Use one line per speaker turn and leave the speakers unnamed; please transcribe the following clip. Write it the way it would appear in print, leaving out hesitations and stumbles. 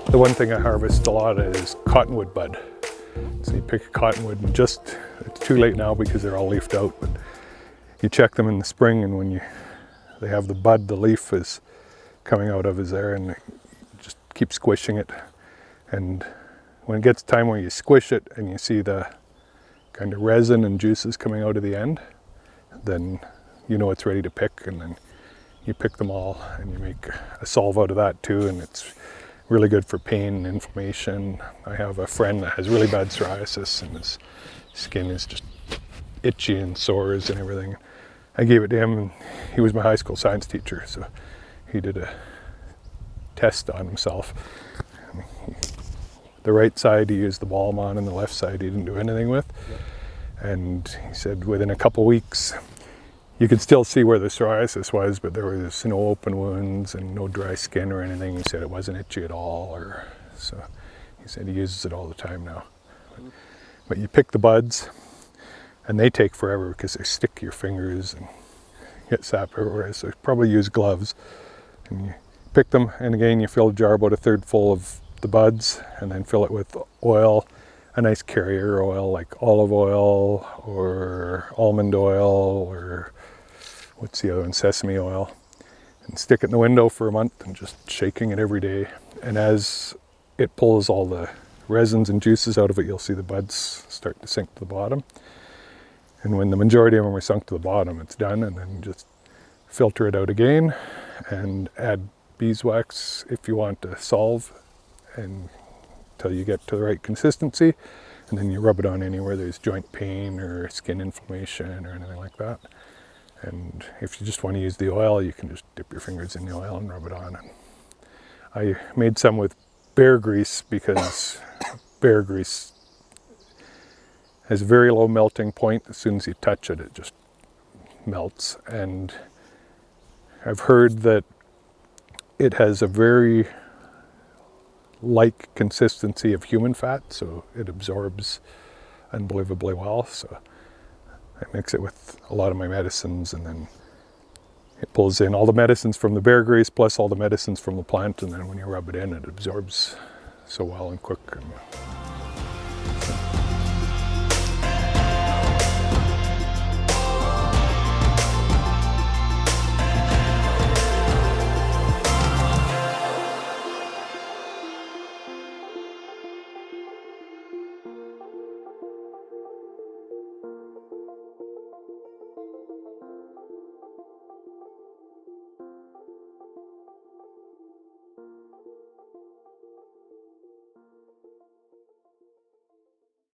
The one thing I harvest a lot of is cottonwood bud. So you pick a cottonwood and it's too late now because they're all leafed out, but you check them in the spring, and when they have the bud, the leaf is coming out of is there, and you just keep squishing it. And when it gets time where you squish it and you see the kind of resin and juices coming out of the end, then you know it's ready to pick, and then you pick them all and you make a solve out of that too, and it's really good for pain and inflammation. I have a friend that has really bad psoriasis and his skin is just itchy and sores and everything. I gave it to him, and he was my high school science teacher, so he did a test on himself. The right side he used the balm on, and the left side he didn't do anything with. And he said within a couple weeks you could still see where the psoriasis was, but there was no open wounds and no dry skin or anything. He said it wasn't itchy at all, so he said he uses it all the time now. But you pick the buds, and they take forever because they stick to your fingers and get sap everywhere. So you probably use gloves. And you pick them, and again you fill a jar about a third full of the buds, and then fill it with oil, a nice carrier oil like olive oil or almond oil, or what's the other one, sesame oil, and stick it in the window for a month and just shaking it every day. And as it pulls all the resins and juices out of it, you'll see the buds start to sink to the bottom. And when the majority of them are sunk to the bottom, it's done, and then just filter it out again and add beeswax if you want to solve, and until you get to the right consistency, and then you rub it on anywhere there's joint pain or skin inflammation or anything like that. And if you just want to use the oil, you can just dip your fingers in the oil and rub it on. And I made some with bear grease because bear grease has a very low melting point. As soon as you touch it, it just melts. And I've heard that it has a very like consistency of human fat, so it absorbs unbelievably well. So I mix it with a lot of my medicines, and then it pulls in all the medicines from the bear grease plus all the medicines from the plant, and then when you rub it in, it absorbs so well and quick. And so